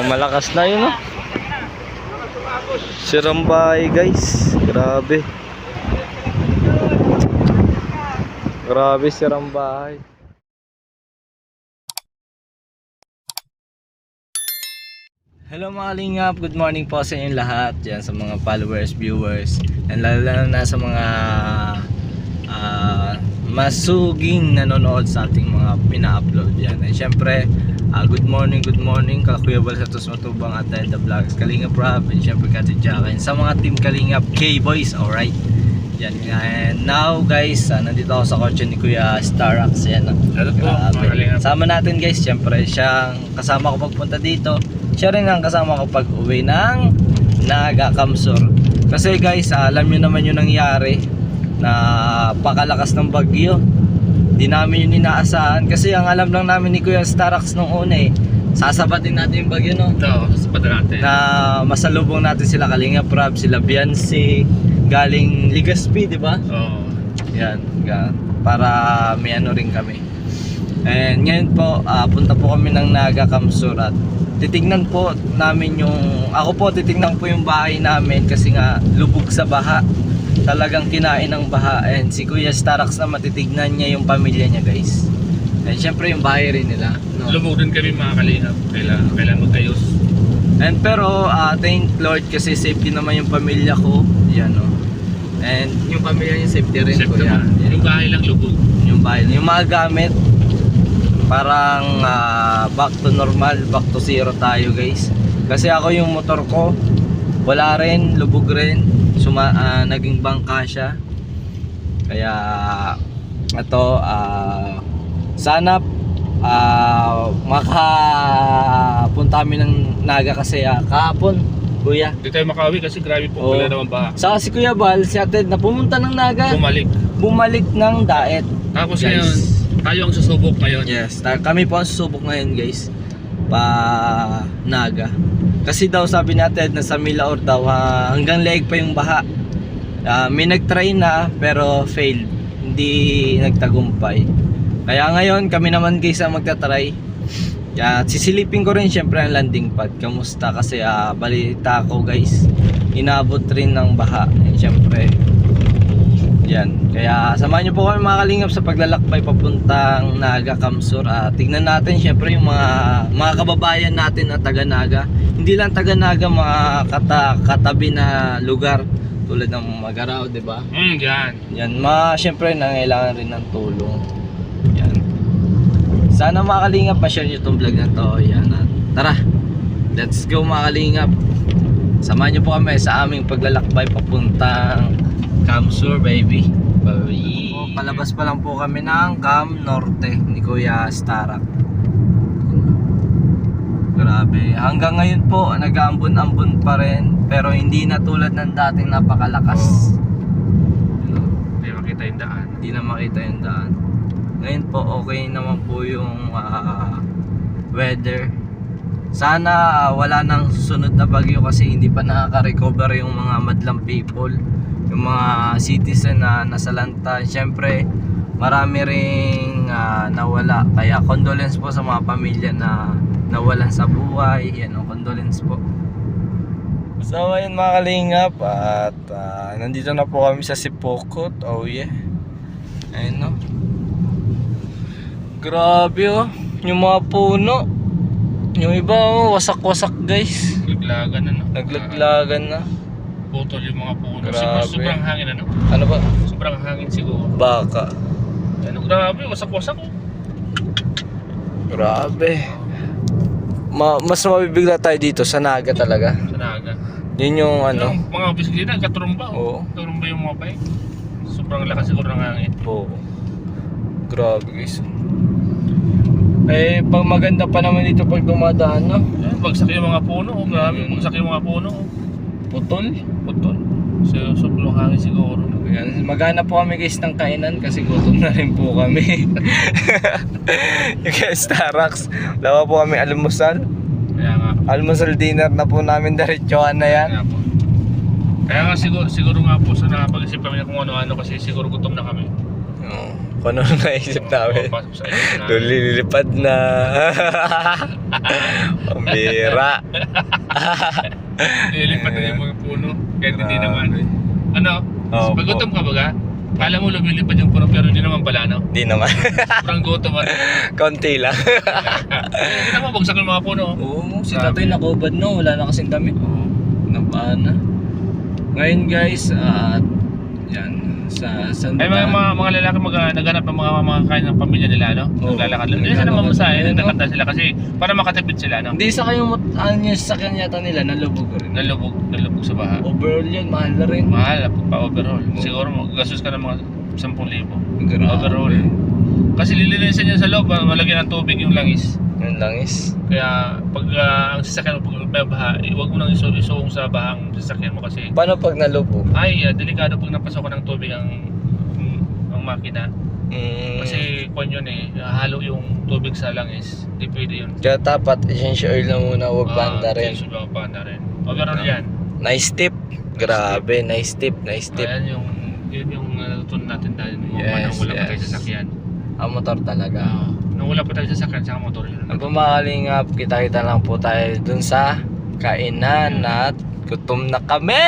Malakas na yun, no? Sirang bahay, guys. Grabe. Grabe, sirang bahay. Hello mga Kalingap, good morning po sa inyong lahat. Yan sa mga followers, viewers, and lalo na sa mga masuging nanonood sa ating mga pina-upload yan. And syempre, good morning, Kuya Bal sa Matubang at The Vlogs, Kalingap Rob, and syempre Kati Jaka, and sa mga team Kalingap K-Boys, alright. Yan, and now guys, nandito ako sa kotse ni Kuya Starax. Yan, sama natin guys, syempre siyang kasama ko pagpunta dito. Siya rin ang kasama ko pag uwi ng Naga Kamsur. Kasi guys, alam nyo naman yung nangyari na pakalakas ng bagyo. Di namin yung inaasahan. Kasi ang alam lang namin ni Kuya Starax nung una sasabatin natin yung bagyo, no? Oo, sasabatin natin. Na masalubong natin sila Kalingap Rob, sila Biancy, galing Legazpi, di ba? Oo. Yan, para may ano rin kami. And ngayon po, punta po kami ng Naga Kamsur at titignan po namin titignan po yung bahay namin kasi nga lubog sa baha. Talagang kinain ng baha, and si Kuya Starax na matitignan niya yung pamilya niya, guys. And syempre yung bahay rin nila, no? Lumog din kami mga Kalingap. Kailangan magayos. And pero thank Lord kasi safety naman yung pamilya ko. Yan, no? And yung pamilya niya safety rin, Safety Kuya. naman. Yung bahay lang lubog. Yung bahay, yung mga gamit parang back to normal, back to zero tayo, guys. Kasi ako yung motor ko wala rin, lubog rin. Naging bangka siya. Kaya ito, sana makapunta kami ng Naga kasi kahapon, Kuya. Hindi tayo makawi kasi grabe po wala naman baha. Sa si Kuya Bal, si Ated na pumunta ng Naga. Bumalik ng Daet. Tapos ngayon, tayo ang susubok ngayon. Yes, kami po ang susubok ngayon, guys. Pa Naga. Kasi daw sabi natin na sa Milaor daw hanggang leeg pa yung baha. May nagtry na pero failed. Hindi nagtagumpay. Kaya ngayon kami naman, guys, ang magta-try. Sisilipin ko rin syempre ang landing pad. Kamusta? Kasi balita ko, guys, inabot rin ng baha. And syempre yan. Kaya samahan nyo po kami mga Kalingap sa paglalakbay papuntang Naga Kamsur. Tignan natin syempre yung mga kababayan natin na taga Naga. Hindi lang taga Naga, mga katabi na lugar tulad ng Magarao, di ba? Yan. Yan, syempre nangailangan rin ng tulong. Yan. Sana mga Kalingap ma-share nyo itong vlog na to. Yan. Tara, let's go mga Kalingap. Samahan nyo po kami sa aming paglalakbay papuntang Kamsur, baby. Palabas pa lang po kami ng Cam Norte ni Kuya Starax. Grabe, hanggang ngayon po nag-aambon-ambon pa rin, pero hindi na tulad ng dating napakalakas. Hindi makita yung daan. Hindi na makita yung daan. Ngayon po okay naman po yung weather. Sana wala nang susunod na bagyo kasi hindi pa nakaka-recover yung mga madlang people, yung mga citizen na nasalanta. Siyempre marami ring nawala, kaya condolence po sa mga pamilya na nawalan sa buhay. Yan, condolence po. So ayun mga Kalingap, at nandito na po kami sa Sipokot. Oh yeah. Ayun, no? Grabe, yung mga puno. Yung iba wasak-wasak, guys. Naglaglagan na, no? Naglaglagan na. Putol yung mga puno. Grabe. Siguro sobrang hangin, ano? Ano ba? Sobrang hangin siguro. Baka. Ano, grabe, wasak-wasak. Grabe. Mas mabibigla tayo dito sa Naga talaga. Sa Naga. Yun yung ano. Yung mga bisikleta, katrumba. Oo. Katrumba yung mga bike. Sobrang lakas siguro ng hangin. Oo. Grabe, guys. Pag maganda pa naman dito pag dumadaan, no? Bagsak yung mga puno. Grabe, bagsak yung mga puno. Putol. So, sobrang hangin siguro. Yan. Maghanap po kami, guys, ng kainan kasi gutom na rin po kami. Yung kay Starax, dawa po kami almusal. Kaya nga. Almusal dinner na po namin, diretsuhan na yan. Kaya nga siguro nga po sa nakapag-isip kami na kung ano-ano kasi siguro gutom na kami. Oo. Kung ano naisip namin. Pasok sa isip namin. Lilipad na. Pambira. Lilipat na yung mga puno. Kahit hindi naman. Ano? Opo. Pag gutom ka baga, kala mo lumilipad yung puno pero hindi naman pala, no? Di naman. Parang gutom ano. Konti lang. Hindi naman bagsak yung mga puno. Oo, si tatay nakubad no. Wala na kasing damit. Nabaan na. Ngayon guys, yan. Sa Ay mga lalaki naghanap ng mga kain ng pamilya nila, no? Oo. Naglalakad lang. Hindi sila mamasahe, Ayun, no? nagkakanta sila kasi para makatipid sila, no? Hindi sa kayong yung sasakyan yata nila, nalubog rin. Nalubog sa baha. Overall yun, mahal na rin. Mahal, pa overall. Siguro gastos ka ng mga 10,000. Grabe. Overall. Kasi lilinisan niya sa loob, malagyan ng tubig yung langis. Yung langis. Kaya pag ang sasakyan mo pag may baha, huwag mo nang isuong sa bahang sasakyan mo kasi Paano pag nalubog? delikado pag napasok ng tubig ang makina. Kasi kung yun halo yung tubig sa langis, hindi pwede yun. Kaya dapat essential oil na muna, huwag banda rin. Huwag banda rin. Overall yan. Nice tip. Grabe, nice tip, nice tip. Ayan yun yung natutunan natin dahil nung Yes, wala pa tayo yes. sa sakyan. Ang motor talaga. Nung wala pa tayo sa sakyan, saka motor yun. Ang pumakalingap, kita-kita lang po tayo dun sa kainan at gutom na kami!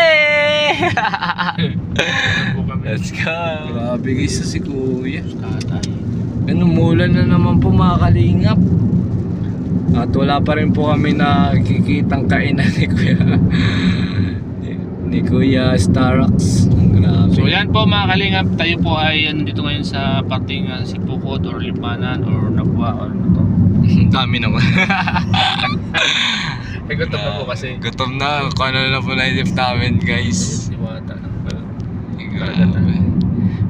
Let's go! Grabe guys si Kuya. Umulan na naman po mga kalingap. At wala pa rin po kami nakikitang kainan ni Kuya. ni Kuya Starox. Grabe. So yan po mga kalingap, tayo po ay nandito ngayon sa parting Sipukot or Lipanan or Nabua or ano to. Dami naman. Gutom na po kasi. Gutom na. Kung ano na po naisip namin guys. Diwata ng Grabe.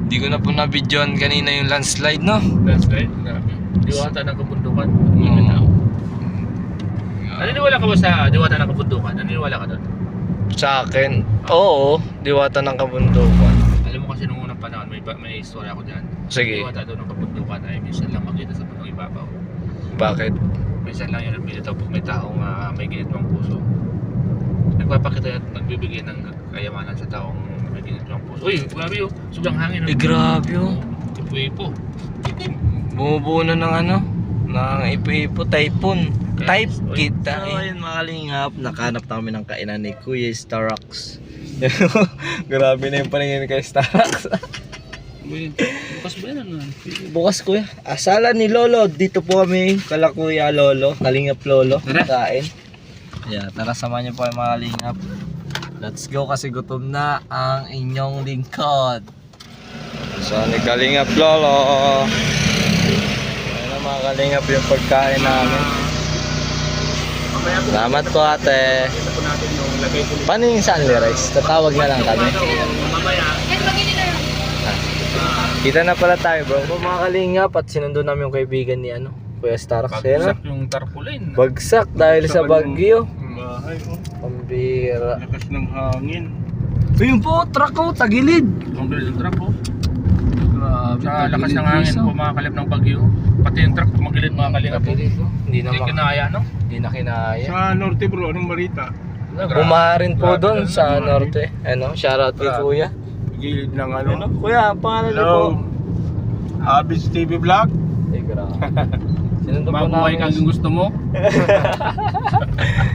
Hindi ko na po na-videoan kanina yung landslide, no? That's right, grabe. Diwata ng kabundukan. Oo. Naniniwala ka ba sa diwata ng kabundukan? Naniniwala ka doon? Sa akin, oo, diwata ng kabundukan. Alam mo kasi nung unang panahon, may istorya ako dyan. Sige. Diwata doon ng kabundukan ay minsan lang makita sa punong ibabaw. Bakit? Minsan lang yun nabili pag may taong may ginitwang puso. Nagpapakita at nagbibigay ng kayamanan sa taong may ginitwang puso. Uy, grabe yun. Sobrang hangin. Grabe oh. Ipo-ipo. Bumubuo na ng ano? Ng ipo-ipo, typhoon. Okay. Type Uy. kita. So ayun mga kalingap, nakahanap na kami ng kainan ni Kuya Starox. Grabe na yung paningin kay Starox. Bukas ba yan? Bukas kuya, asala ni Lolo. Dito po kami kala Kuya Lolo, Kalingap Lolo. Tara. Kain. Yeah, tara samahan niyo po yung mga kalingap. Let's go kasi gutom na ang inyong lingkod. So ni Kalingap Lolo. Ayan na mga kalingap yung pagkain namin. Salamat po ate. Paano yung Sunny Rice? Tatawag na lang kami. Kita na pala tayo bro. Mga kalingap at sinundo namin yung kaibigan ni Kuya Starox. Bagsak yung tarpaulin. Bagsak dahil sa bagyo. Bahay oh. Pambira. Lakas ng hangin. Ayun po, truck ko, tagilid. Ang bilis ng truck oh. Grabe, Sa lakas ng hangin po mga kalip ng bagyo. Pati yung truck tumagilid mga kalingap po. Hindi Hindi na kinaya no? Hindi na kinaya. Sa Norte bro, anong balita? Bumaha rin po Grabe doon na sa naman. norte. Shoutout kay Grabe. Kuya. Gilid ng ano? Kuya, pangalan niyo po? Hello? Abis TV Vlog? Grabe. Sinundo po Mabuhay namin. kang gusto mo.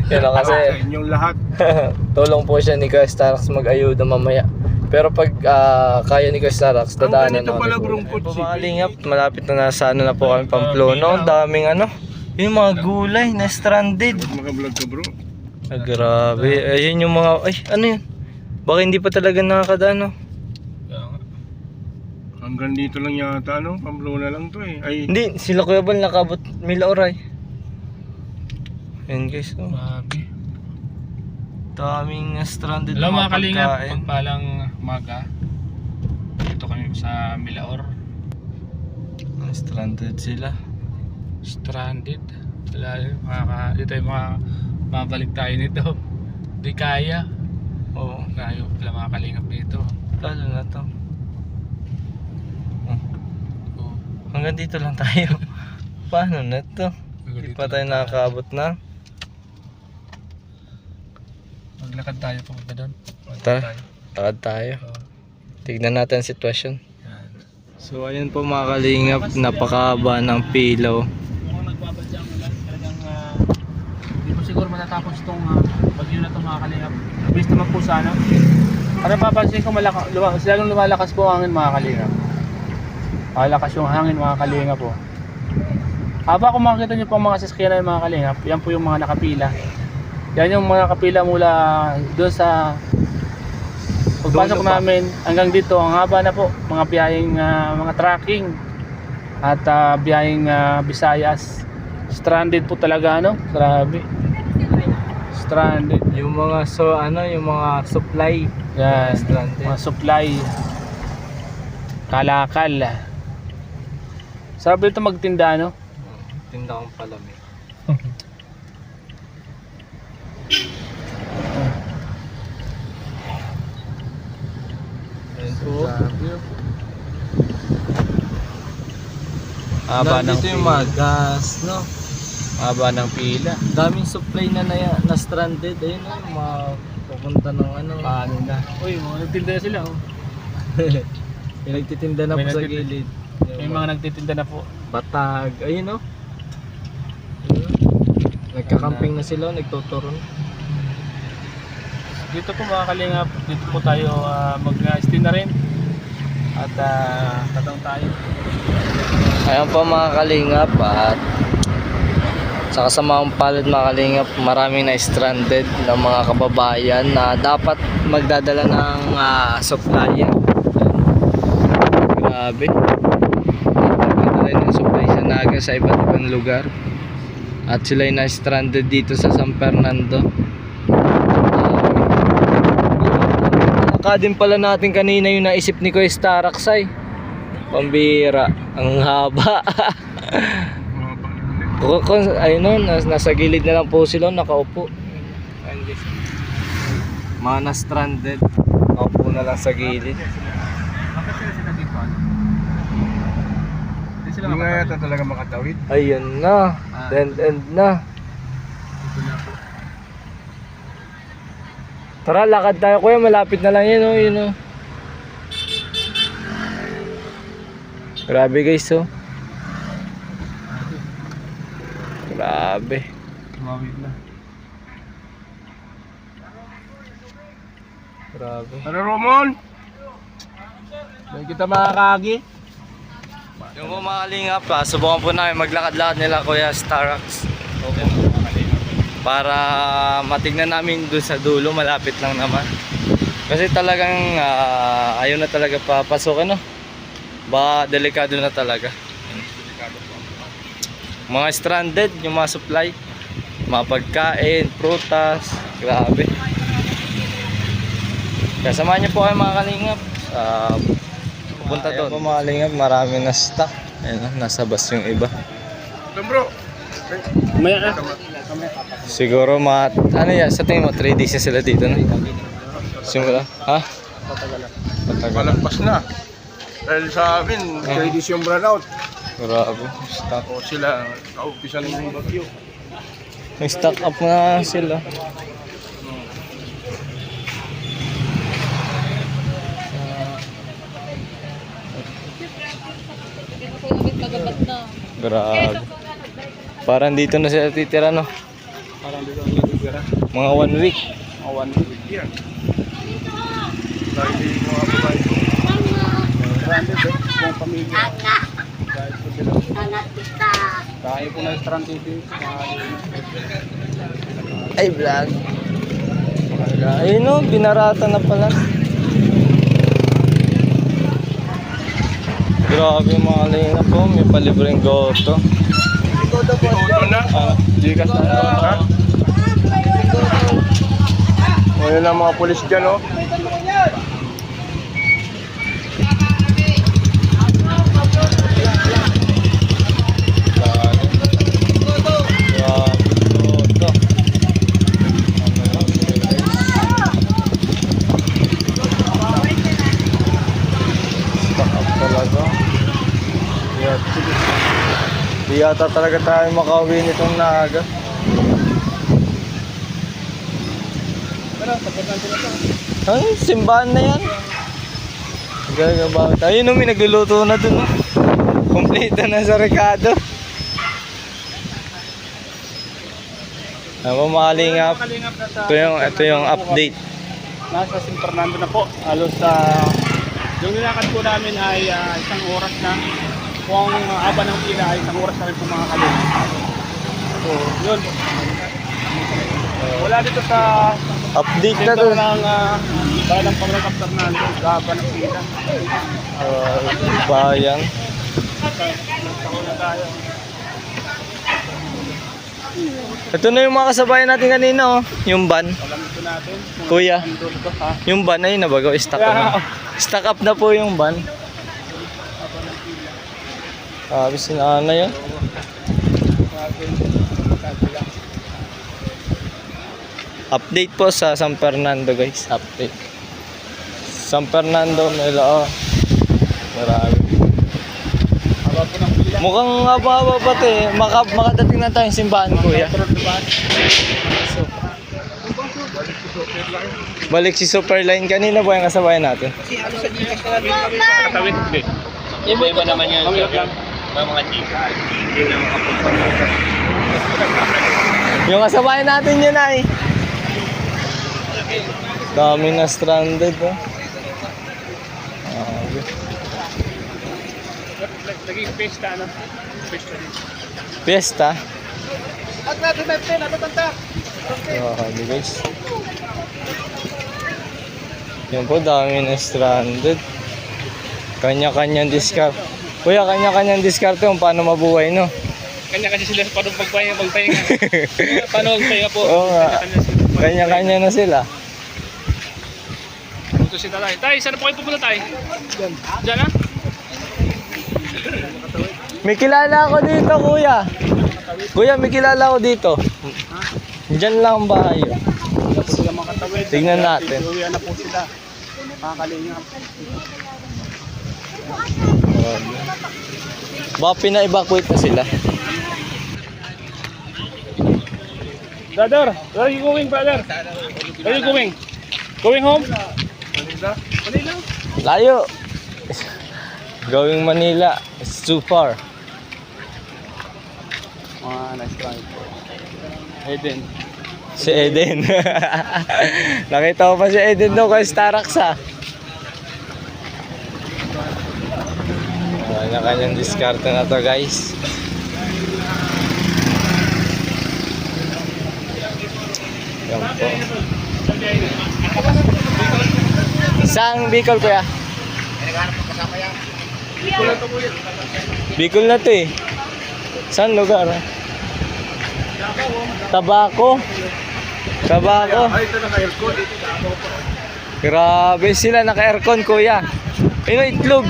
Yan o kasi Sa inyong lahat. tulong po siya ni Kuya Starox mag-ayuda mamaya. Pero pag kaya ni Kuya Starox, Ang dadaanan ganito naman pala ni brong Kuya. kutsi. Pumakalingap, malapit na nasa na po kami Pamplona. Ang daming yung mga gulay na stranded. Maka-vlog ka bro. Grabe. Ayun yung mga, ano yun? Baka hindi pa talaga nakakadaan, no? Hanggang dito lang yata ano, Pamplona lang to eh. Ay, Hindi, sila Kuya Bal nakabot Mila Oray. Ayun guys, oh. Grabe. Daming stranded Alam na mga kalingap, pagkain. pagpalang umaga. Dito kami sa Milaor. Stranded sila. Stranded. Wala, di tayo mabalik tayo nito. Di kaya. Oo, Layo pala mga kalingap dito. lalo na to. Oh, Hanggang dito lang tayo. Paano na to? Hindi pa tayo nakakaabot na. Maglakad tayo papunta doon. Tara. Lakad tayo. Oh, Tignan natin ang sitwasyon. yan. So ayun po mga kalingap, napakahaba ng pilaw. Kung nagbabadya mo lang, talagang hindi po siguro matatapos itong bagyo na ito mga kalingap. Bilis naman po sana. Para papansin ko lalong lumalakas po ang hangin mga kalingap. Malakas yung hangin mga kalingap po. Haba kung makikita nyo po ang mga sasakyan ng mga kalingap, yan po yung mga nakapila. Yan yung mga nakapila mula doon sa pagpasok namin hanggang dito. Ang haba na po, mga biyaheng mga tracking at biyaheng Visayas. Stranded po talaga ano, grabe. Stranded. Yung mga yung mga supply. Yan, Stranded. mga supply. Kalakal. Sabi ito magtinda no? Tinda kong palamig. Ayun po. Haba ng Nandito yung mga gas, no? Haba ng pila. Daming supply na stranded. Ayun no, yung mga pupunta ng ano. Paano na? Uy, mga nagtinda na sila oh. Yung nagtitinda na May po sa nagtitinda. gilid. May mga nagtitinda na po. Batag. Ayun no. Nagkakamping na sila, nagtuturon. Dito po mga kalingap, dito po tayo mag-stay na rin. At tatang tayo. Ayan po mga kalingap at sa kasamang palad mga kalingap, maraming na stranded ng mga kababayan na dapat magdadala ng supplier. Grabe. Magdadala ng supply sa Naga sa iba't ibang lugar. At sila ay na stranded dito sa San Fernando. Din pala natin kanina yung naisip ni Kuya Staraksay. Pambira. Ang haba. Ayun no, nasa gilid na lang po sila, nakaupo. Ayun guys. Mga na-stranded. Nakaupo na lang sa gilid. Bakit sila dito ano? Hindi sila Hindi nga makatawid. yata talaga makatawid. Ayun na. Dead end na. Dito na po. Tara, lakad tayo kuya. Malapit na lang yun oh. Yun oh. Grabe guys oh. Grabe. Tumawid na. Grabe. Tara Romon! Doon kita makakagi. Yung po mga kalingap, subukan po namin maglakad-lakad nila Kuya Starax. Okay mga kalingap. Para matignan namin dun sa dulo, malapit lang naman. Kasi talagang ayaw na talaga papasukin no. Ba delikado na talaga. Mga stranded, yung mga supply, mga pagkain, prutas, grabe. Kaya samahan niyo po kayo mga kalingap. Punta doon. Mga kalingap, marami na stock. Ayun, nasa bus yung iba. Ito bro! Maya ka. Siguro mga, ano yan, sa tingin mo, 3 days na sila dito na? Simula? Ha? Patagal. Malagpas na. Dahil sa amin, 3 days yung brownout. Grabe. Stock. O sila, kaumpisa ng yung bagyo. Nag-stock up na sila. Grabe. Parang dito na sila titira no? Parang dito ang nilibira. Mga 1 week. Mga 1 week yan. Dahil yung mga babae. Stranded eh, mga pamilya. Dahil po sila. Kaya po na stranded eh. Ay, vlog. Ayun no, binarata na pala. Grabe mga kalingap po, may palibreng goto. Ito na. Gikas na Ha? O yun ang mga pulis dyan oh. Di yata talaga tayo makauwi nitong Naga. Ay, simbahan na yan. Gagabawit. Ayun, may nagluluto na dun. Oh. Kompleto na sa Ricardo. Ako makalingap. Kalingap na sa Ito yung update. nasa San Fernando na po. Halos yung nilakad po namin ay isang oras na. Kung haba ng pila ay isang oras na rin po mga kalingap. So, yun. Wala dito sa Update na sentro dun. ng balang Pamela San Fernando. Haba ng pila. Bayan. Nagtako na tayo. Ito na yung mga kasabayan natin kanina, oh. Yung van. Alam ito natin. kung Kuya. ano dito, ha? Yung van ay nabago. Stock up na. Stock up na po yung van. Sabi si nanay, oh. Update po sa San Fernando, guys. Update. San Fernando, Melo. Marami. Haba po ng pila. Mukhang haba-haba pa ito eh. Makadating na tayong simbahan, kuya. So, balik si Superline. Kanina po yung kasabayan natin. Katawid. Hindi. Iba naman yun. Mga chika. Yung kasabayan natin yun ay. Dami na stranded, oh. Naging pesta, ano? Pesta din. Fiesta. At natin may pen, natatanta. Grabe, guys. Yan po, dami na stranded. Kanya-kanyang discard. Kuya, kanya-kanyang discard kung paano mabuhay, no? Kanya kasi sila paano magpahinga. Paano magpahinga po? Oo nga. Kanya-kanya na sila. Ito si Tatay. Tay, saan po kayo pupunta, Tay? Diyan. Diyan, ha? May kilala ako dito, kuya. Kuya, may kilala ako dito. Diyan lang ang bahay. Oh. Wala po sila makatawid. Tignan natin. Uwian na po sila. Makakalingap. Baka pina-evacuate na sila. Brother, where are you going, brother? Where are you going? Going home? Manila. Layo. Going Manila. It's too far. Nice try. Eden. Si Eden. Nakita ko pa si Eden doon kay Starax, ha. Kanya-kanyang diskarte na to, guys. Yan po. Saan Bicol, kuya? Bicol na to eh. Saan lugar? Tabako. Tabako. Ito naka-aircon. Grabe sila, naka-aircon, kuya. Ayun, itlog.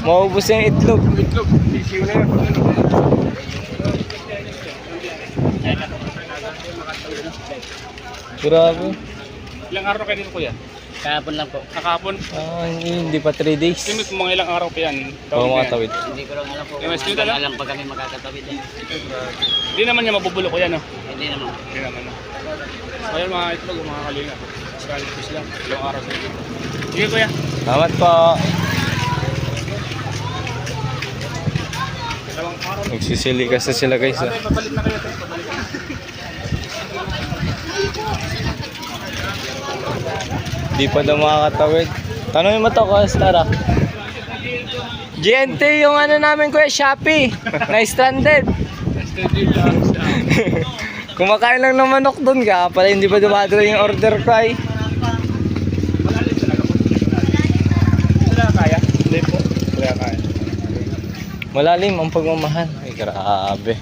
Maubos yung itlog. Itlog. Sisiw na yan. Grabe. Ilang araw kayo dito, kuya? Kahapon lang po. Nakapon. Ah, hindi pa 3 days. Limit mga ilang araw pa yan. Oo, mga tawid. Hindi ko lang alam po Yung mas cute, alam pa kami makakatawid. Hindi naman niya mabubulo, kuya, no? Hindi naman. Hindi naman, no? So, ayun mga itlog, mga kalinga. Scarlet fish lang. Ilang araw sa dito. Sige, kuya. Salamat po. Dalawang araw. Nagsisilikas na sila, guys. Ate, pabalik na kayo. Pabalik na. Di pa daw makakatawid. Tanongin mo to, Stara. GNT yung ano namin, kuya, Shopee. Na-stranded. Kumakain lang ng manok doon ka. Pala hindi pa dumadalo yung order ko ay. Wala kaya? Hindi po. Wala kaya. Malalim ang pagmamahal. Ay, grabe.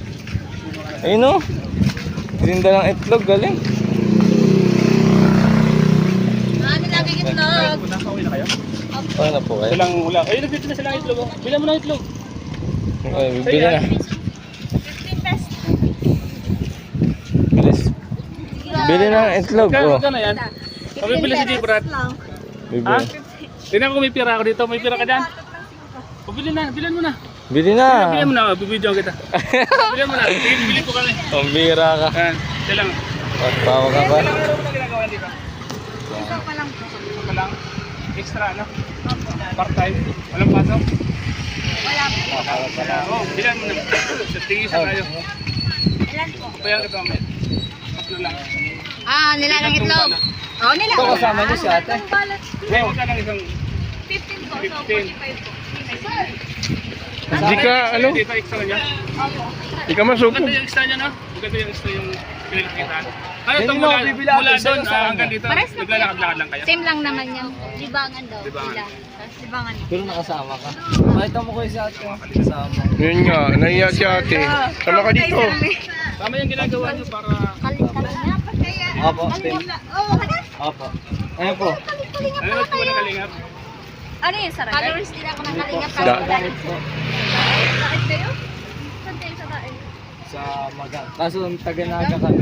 Ayun o. Tinda ng itlog, galing. Mami lagi itlog. Nakauwi na kayo? Ano na po kayo? Silang wala. Ayun, nagdito na silang itlog. Bilang mo ng itlog. Ay, bibili na. 15 pesos. Bilis. Bili ng itlog, oh. Kano yan? Pabibili si Jibrat. Ha? Bibili. Tingnan ko may pira ako dito. May pira ka dyan? Pabili na. Bilan mo na. Bili Bilan mo na. na. Bibidyo kita. Bilan mo na. Sige, bibili ko kami. Pambira ka. Ayan. Silang. Pagpawa ka pa. Ano ginagawa dito? Ito pa lang po. Ito pa lang. Extra, ano? Part-time? Walang pasok? Wala po. Oo, bilan mo na. Sa tingin sa tayo. Ilan po? Kaya ka tama. Tatlo lang. Nilalang itlog. Oo, nilalang. Ito kasama niyo si ate. Hey, magkano isang 15 po. So, 15. 45 po. Di ka, ano? Dito extra niya. Opo. Di ka masupog. Maganda yung extra niya, no? Maganda yung extra yung pinagkitaan. Ano Yan ito yung mula, mga bibilatan mula sa'yo doon sa hanggang dito? Pares na po. Naglalakad-lakad lang kayo? Same lang naman yan. Libangan daw. Libangan. Sila. Tapos libangan. Pero nakasama ka. Makita mo ko si ate. Kasama. Yun nga, nahiya si ate. Sama ka dito. Tama yung ginagawa niyo para... Kalingap. Opo, Tim. Opo. Ayun po. Ano ba ito ba ng kalingap? Ano yun, sarap? Followers din ako ng kalingap. Da- Bakit po? Bakit kayo? Saan kayo sa kain? Sa Magang. Kaso taga-naga kami.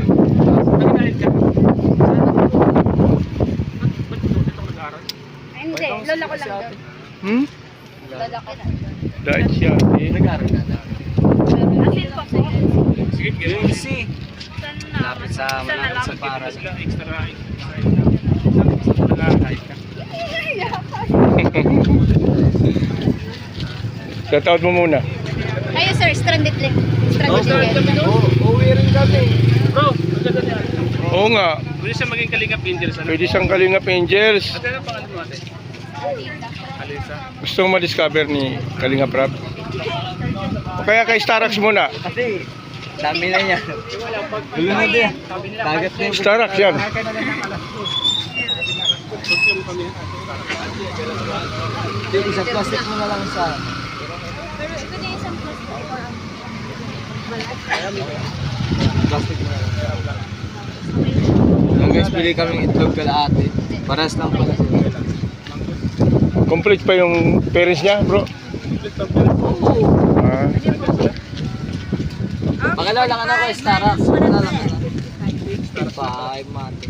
Nagdahil ka? Ba't dito nag-aaral? Hindi, lola ko lang doon. Hmm? Lola ko lang doon. Dahil si ate. Nag-aaral ka na. Asin po po. Sige, sige. Easy. Lapit sa malapit sa para. Sila extra nag-aaral ka. Shoutout mo muna. Kayo sir, stranded link. Stranded link. Uwi rin kami. Bro, maganda niya. Oo nga. Pwede siya maging Kalingap Angels. Ano? Pwede siyang Kalingap Angels. Ate, ano pangalan mo ate? Alisa. Gusto mo ma-discover ni Kalingap Rap? O kaya kay Starax muna. Kasi, dami na niya. Gulo na din. Dagat na yung... Starax yan. Yung isa plastic mo na lang sa... Pero ito na isang plastic or Plastic mo na lang. Yung guys, bili kaming itlog kala ate. Paras lang pala. Complete pa yung parents niya, bro? Ah. Pakalaw lang anak ko, Starax. Pakalaw lang anak. 5 months.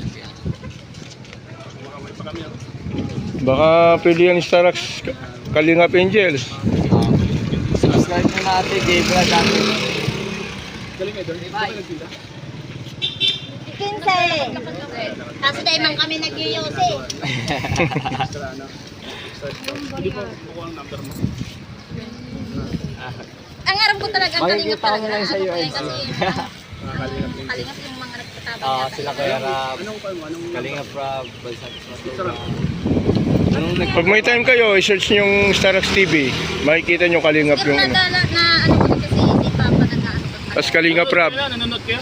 Baka pwede yan Starax Kalingap Angels. Subscribe nyo natin, Gabriel dati. Kaso dahil man kami nag-yoyosi. Ang aram ko talaga ang kalingap Makikita ko talaga. na lang sa iyo. Kasi kalingap yung mga nagtatabang. Oo, sila Kuya Rab. Kalingap Rab. Pag may time kayo, i-search nyo yung Starax TV. Makikita nyo Kalingap Pero yung ano. nadala na ano ko kasi si Papa nag-ano. Tapos Kalingap Rap. Nanonood kayo?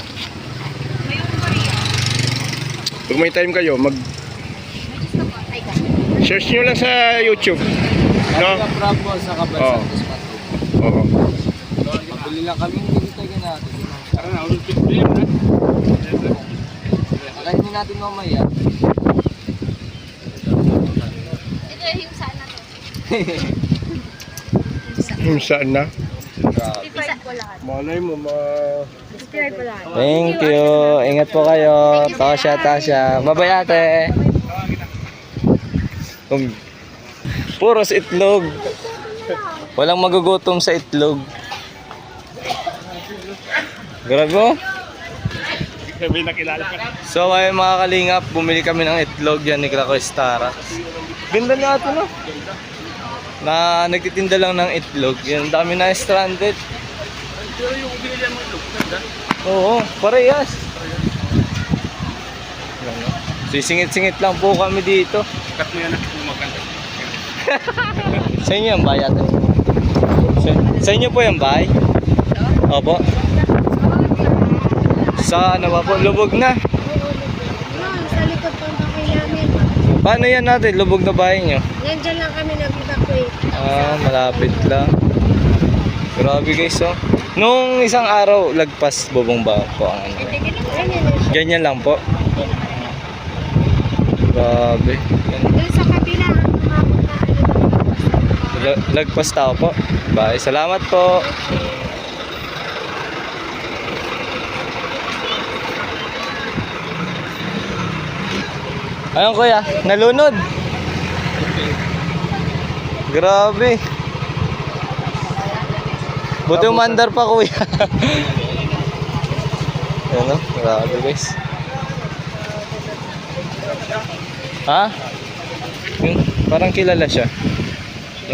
May Korea. Pag may time kayo, May gusto ko. Ay ka. search nyo lang sa YouTube. No? Kalingap Rab po sa Oo. Kabansan. Dos Pato. Oo. Pabili lang kami ng ginitagan natin. Tara na, ulit yun na. Kakainin natin mamaya. Ito yung saan na to. Saan na? 55 ko lahat. Malay mo, 55 ko lahat. Thank you. Ingat po kayo. Tasha, Tasha. Bye-bye ate. Puros itlog. Walang magugutom sa itlog. Grabe mo. Sabi nakilala ka. So ayun mga kalingap, bumili kami ng itlog yan ni Klako Starax. Ganda na ito no? Na nagtitinda lang ng itlog. Yan, dami na stranded. Pero yung binili mo ito, ganda. Oo, parehas. Ano? Sisingit-singit lang po kami dito. Cut mo yan yung maganda. Sa inyo yung bahay ate? Sa inyo po yung bahay? Opo. Sa ano ba po? Lubog na. Sa likod po ang bahay namin. Paano yan natin? Lubog na bahay nyo? Yan dyan lang kami nag-evacuate. Ah, malapit lang. Grabe guys oh. Nung isang araw, lagpas bubong ba po ang ano? Ganyan lang po. Grabe. Doon sa kabila, umabot na Lagpas tao po. Bye. Salamat po. Ayun kuya, nalunod. Grabe. Buti umandar pa kuya. Ano? Grabe guys. Ha? Yung, parang kilala siya.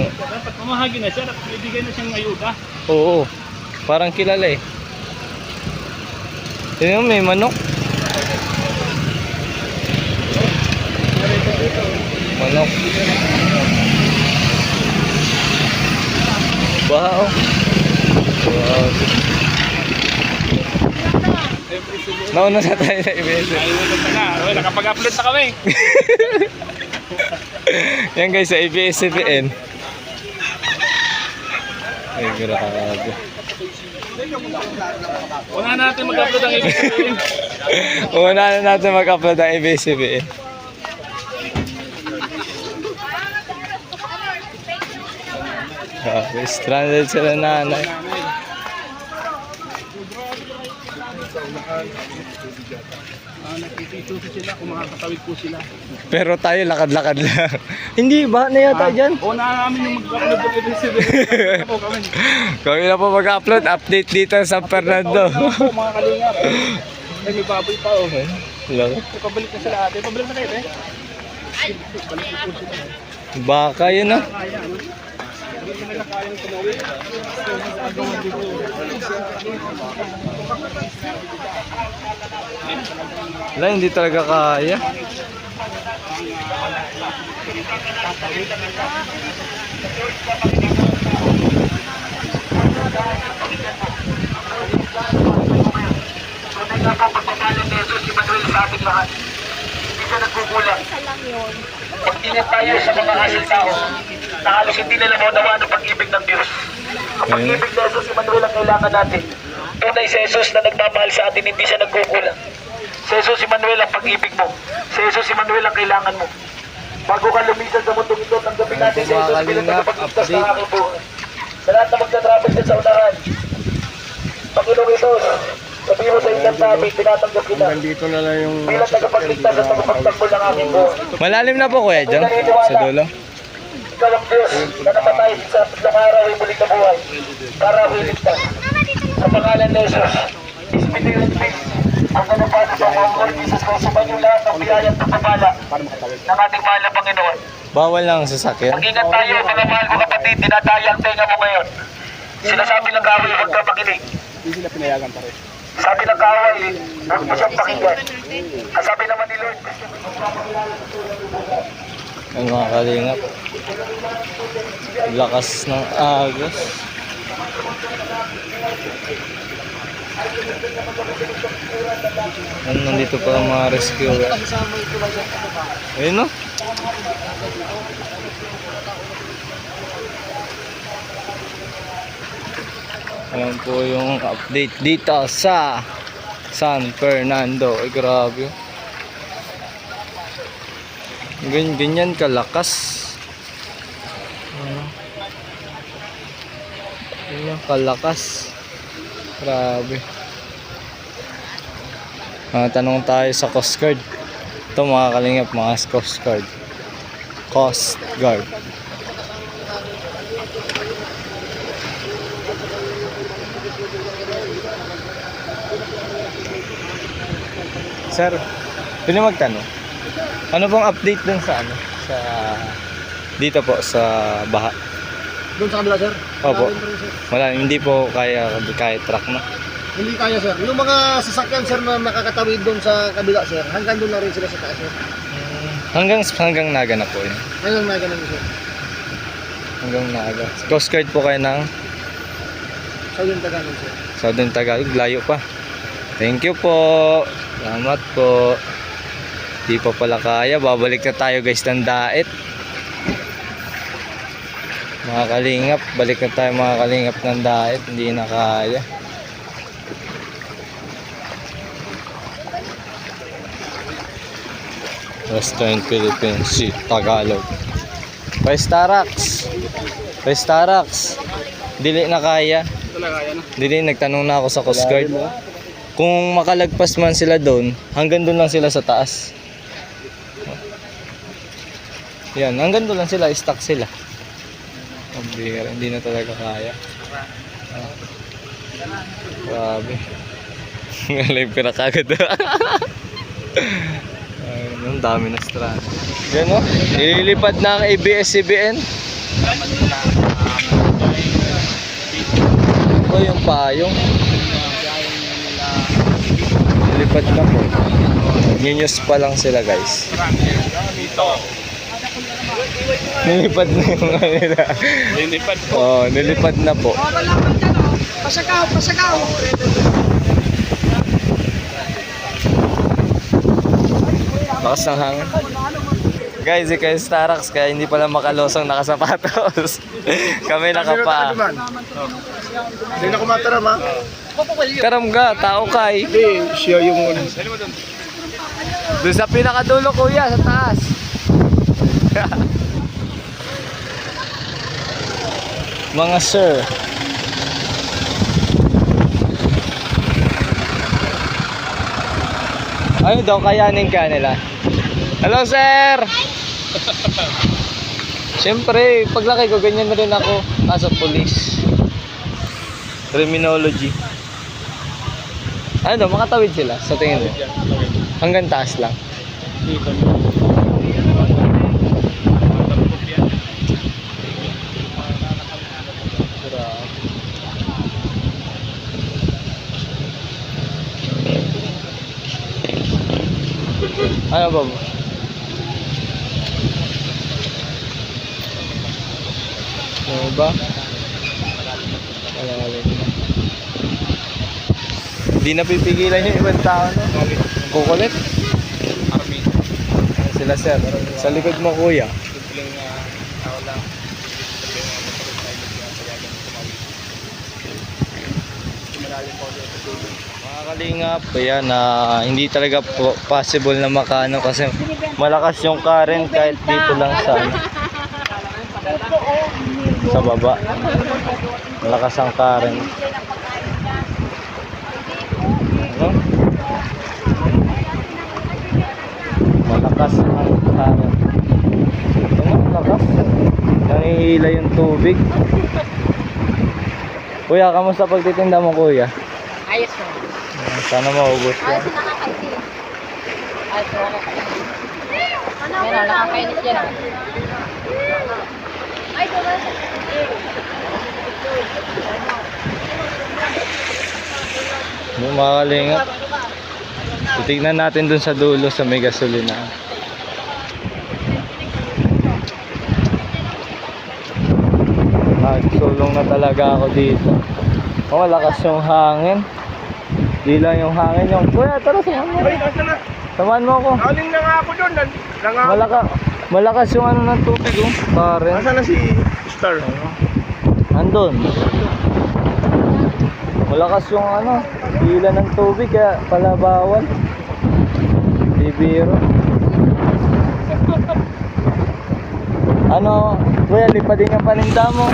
Dapat mamahagi na siya, dapat may bigay na siyang ayuda. Oo. Parang kilala eh. Tingnan mo, may manok. Manok. Baha oh. Wow. Nauna na tayo sa ibig. Ayuda na. Okay, nakapag-upload na kami. Yan guys, sa ABS-CBN. Ay, grabe. Una natin mag-upload ang ibig sabihin. Una na natin mag-upload ang ABS-CBN. Grabe, stranded sila nanay. Nakikisusi sila kung makakatawid po sila. Pero tayo lakad-lakad lang. Hindi, baha na yata dyan. Una namin yung mag-upload ng ibig sabihin. Ako kami. Kami na po mag-upload, update dito sa San Fernando. Ako mga kalingap. Ay, may baboy pa oh. Lang. Pabalik na sila ate. Pabalik na kayo eh. Baka yun ah. Kaya ano? Hindi ko nila kayang tumawid. Agawan dito. Wala, hindi talaga kaya. Pagtingin tayo sa mga asil tao na halos hindi nila maunawaan ang pag-ibig ng Diyos. Ang pag-ibig na Jesus Emmanuel ang kailangan natin. Tunay si Jesus na nagmamahal sa atin, hindi siya nagkukulang. Si Jesus Emmanuel ang pag-ibig mo. Si Jesus Emmanuel ang kailangan mo. Bago ka lumisan sa mundong ito, tanggapin natin si Jesus bilang tagapagligtas ng aking buhay. Sa lahat na magtatravel dyan sa unahan, Panginoong Jesus, sabihin mo sa inyong tabi, tinatanggap kita. Nandito na lang yung Bilang tagapagligtas at tagapagtanggol ng aking buhay. Malalim na po kuya dyan, sa dulo. Ikaw ang Diyos na napatay sa tatlong araw ay muling nabuhay para ako'y ligtas. Sa pangalan ni Jesus, Spirit of Peace, ang ganapano sa mga Lord Jesus Christ, sumayin lahat ng biyaya at pagpapala ng ating mahal na Panginoon. Bawal lang ang sasakyan. Mag-ingat tayo, mga mahal ko kapatid, tinataya ang tenga mo ngayon. Sinasabi ng kaway, huwag ka makinig. Hindi sila pinayagan pa rin. Sabi ng kaway, huwag mo siyang pakinggan. Ang sabi naman ni Lord, Ang mga kalingap. Lakas ng agos. Nandito pa ang mga rescuer. Ayun no? Ayan po yung update dito sa San Fernando. Ay grabe. Ganyan kalakas. Ganyan kalakas. Grabe. Tanong tayo sa Coast Guard. Ito mga kalingap, mga Coast Guard. Coast Guard. Sir, pwede magtanong? Ano pong update dun sa ano? Sa dito po sa baha. Doon sa kabila, sir? Opo. Wala, hindi po kaya truck na. Hindi kaya, sir. Yung mga sasakyan, sir, na nakakatawid doon sa kabila, sir, hanggang doon na rin sila sa taas, sir. Hanggang Naga na po yun. Hanggang na ganun, sir. Hanggang Naga. Coast Guard po kayo ng Southern Tagalog, sir. Southern Tagalog, layo pa. Thank you po. Salamat po. Di pa pala kaya. Babalik na tayo guys ng Daet. Mga kalingap. Balik na tayo mga kalingap ng Daet. Hindi na kaya. Western Philippines Sea, Tagalog. Paistarax. Paistarax. Dili na kaya. Dili, nagtanong na ako sa Coast Guard. Kung makalagpas man sila doon, hanggang doon lang sila sa taas. Yan, hanggang doon lang sila, stuck sila. Hindi na talaga kaya. Grabe. Live ka na kagad. Ang dami na strand. Yan o, nililipad na ang ABS-CBN. Oh, yung payong. Lipad na po. Ninyos pa lang sila guys. Nilipad na yung kanila. Nilipad po. Oh, nilipad na po. Pasagaw, pasagaw. Lakas ng hangin. Guys, ikaw yung Starax kaya hindi pala makalosong nakasapatos. Kami nakapa. Hindi na kumataram ha? Karam ka, tao kay. Hindi, siya yung... Doon sa pinakadulo kuya, sa taas. Mga sir. Ano daw kayanin ka nila? Hello sir! Siyempre, paglaki ko ganyan na rin ako as a police. Criminology. Ano daw, makatawid sila sa tingin mo? Hanggang taas lang. Ano ba? Ano ba? Hindi na pipigilan yung ibang tao, no? Kukulit. Army. Sila sir. Sa likod mo kuya. Simpleng tao lang. Mga kalingap, ayan na hindi talaga possible na makano kasi malakas yung current kahit dito lang sa sa baba. Malakas ang current. Ano? Malakas ang current. Ano? Malakas. Nangihila yung tubig. Kuya, kamusta pagtitinda mo kuya? Ayos mo. Sana maubos yan. Nakakainis. Ayos mo. Meron, nakakainis yan. Ay, diba? Yung mga kalingap. Titignan natin dun sa dulo sa may gasolina. Nagsulong na talaga ako dito. Oh, malakas yung hangin. Di lang yung hangin yung... Kuya, tara, samahan mo. Ay, nasa na? Samahan mo ako. Aling na nga ako doon. Malakas yung ano ng tubig, oh. Current. Nasa na si Star? Andun. Malakas yung ano, hila ng tubig kaya pala bawal. Bibiro. Ano, kuya, lipadin ang paninda mo.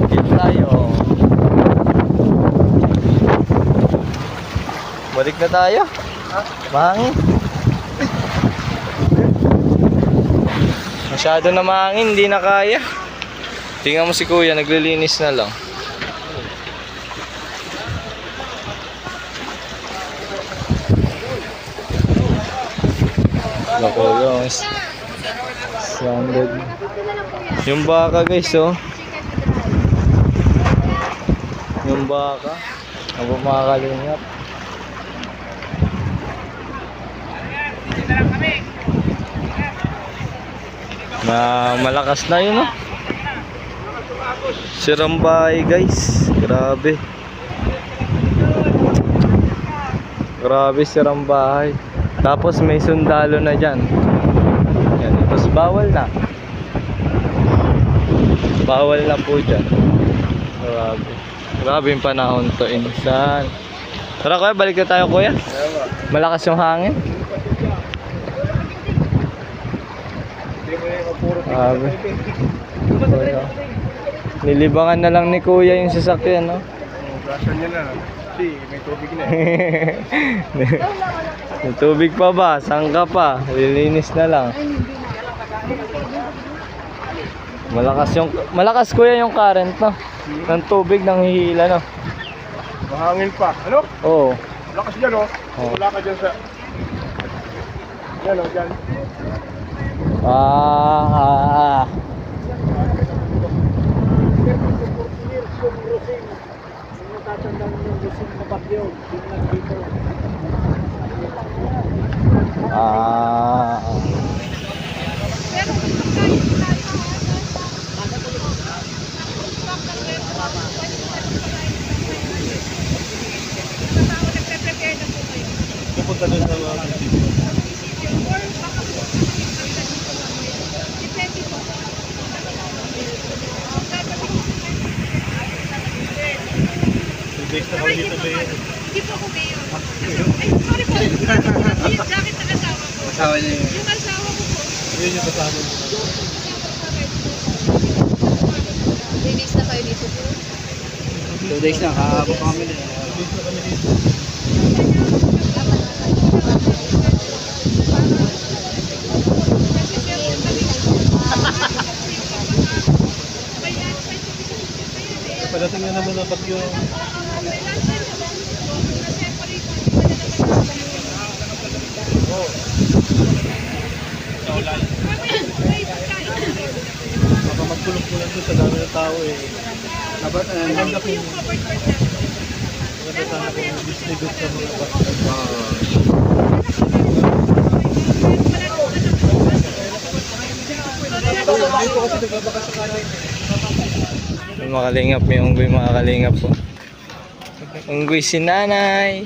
Dito tayo. Balik na tayo. Mahangin. Masyado na mahangin, hindi na kaya. Tingnan mo si kuya, naglilinis na lang. Lako yung standard. Yung baka guys, oh. Yung baka. Ako makakalingap. Na malakas na yun, oh. Sirang bahay guys. Grabe. Grabe sirang bahay. Tapos may sundalo na dyan. Yan. Tapos bawal na. Bawal na po dyan. Grabe. Grabe yung panahon to, insan. Tara kuya, balik na tayo kuya. Malakas yung hangin. Grabe. Nilibangan na lang ni kuya yung sasakyan, no? Brasan niya na. Kasi may tubig na May tubig pa ba? Saan ka pa? Lilinis na lang. Malakas kuya yung current, no? Ng tubig nang hihila, no? Mahangin pa. Ano? Oo. Lakas dyan, oh. Oh. Wala ka dyan sa... Dyan, oh, dyan. Lusing. Yung natatandaan yung Lusing na bagyo. Yung nagdito. Ah. Pupunta doon sa mga base na kami dito ba yun? Hindi po ako mayor. Ay, sorry po. Yung jacket na kasama ko. Asawa niya yun. Yung asawa ko po. Yun yung kasama mo. Release na kayo dito po. 2 days na, kakabot kami na. 2 days na kami dito. Padating na naman ang bagyo. Baka magkulong-kulong doon sa dami ng tao eh. Dapat ang ganda kung maganda sana kung distribute sa mga bus. Dito kasi nagbabaka sa kanay. Yung mga kalingap, may unggoy mga kalingap po. Unggoy si nanay.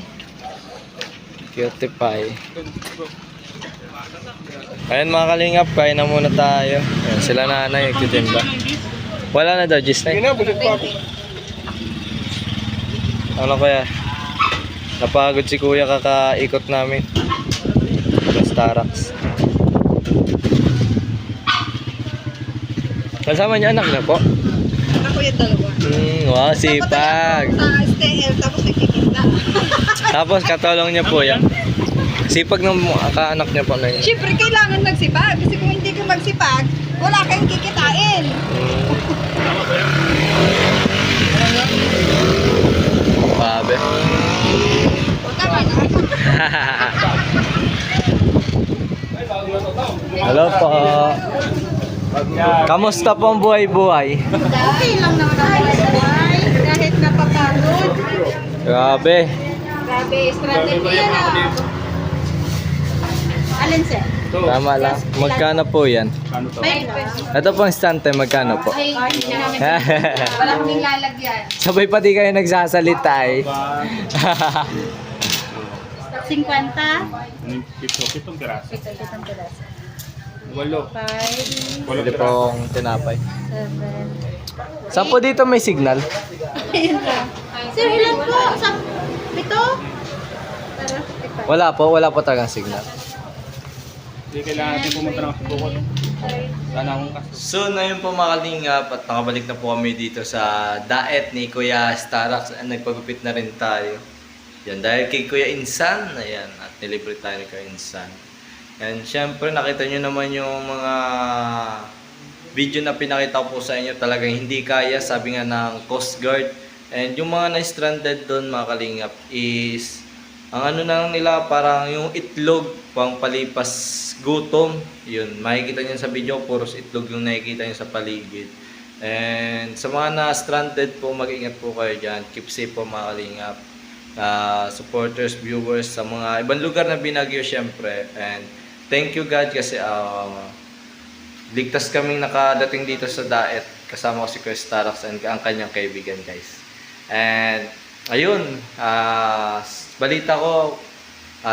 Cute pie. Ayan mga kalingap, kain na muna tayo. Ayan, sila nanay, nagtitimba. Wala na daw, Gis na. Ano kaya? Napagod si kuya kakaikot namin. Sa Starbucks. Kasama niya anak na po. Ako yung dalawa. Wow, sipag. Sa STL, tapos nagkikita. Tapos katulong niya po yan. Sipag ng kaanak niya po na yun. Siyempre, kailangan magsipag. Kasi kung hindi ka magsipag, wala kang kikitain. Grabe. Huwag ka man. Hello po. Kamusta po ang buhay-buhay? Okay lang naman ako sa buhay. Kahit napapagod. Grabe. Grabe, strategy yan ah. Alin sir? Tama lang. Magkano po yan? May pesos. Ito pong stante, magkano po? Ay, hindi namin. Wala kaming lalagyan. Sabay pati kayo nagsasalita eh. 50. Pitong piraso. Pitong pedaso. 8. 5, Pwede pong tinapay. 7. Saan po dito may signal? Ayun lang. Sir, ilan po? Pito? Wala po talagang signal. Hindi kailangan natin pumunta ng bukod. Sana akong kaso. So, ngayon po mga kalingap at nakabalik na po kami dito sa daet ni Kuya Starbucks. Nagpagupit na rin tayo. Yan, dahil kay Kuya Insan, ayan, at nilibre tayo ni Kuya Insan. And syempre, nakita nyo naman yung mga video na pinakita ko po sa inyo. Talagang hindi kaya, sabi nga ng Coast Guard. And yung mga na-stranded doon mga kalingap is, ang ano na lang nila, parang yung itlog, pang palipas gutom. Yun, makikita nyo sa video, puros itlog yung nakikita nyo sa paligid. And sa mga na-stranded po, mag-ingat po kayo dyan. Keep safe po mga kalingap. Supporters, viewers, sa mga ibang lugar na binagyo syempre. And thank you God kasi ligtas kaming nakadating dito sa daet. Kasama ko si Kuya Starbucks and ang kanyang kaibigan guys. And ayun, balita ko,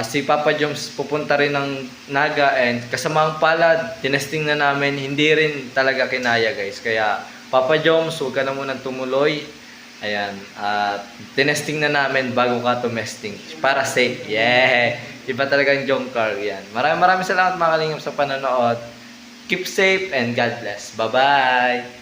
si Papa Joms pupunta rin ng Naga and kasamang palad, tinesting na namin, hindi rin talaga kinaya guys. Kaya Papa Joms, huwag ka na munang tumuloy. Ayan, tinesting na namin bago ka tumesting para safe. Yeah! Iba talagang jump car yan. Maraming salamat mga kalingap sa panonood. Keep safe and God bless. Bye-bye!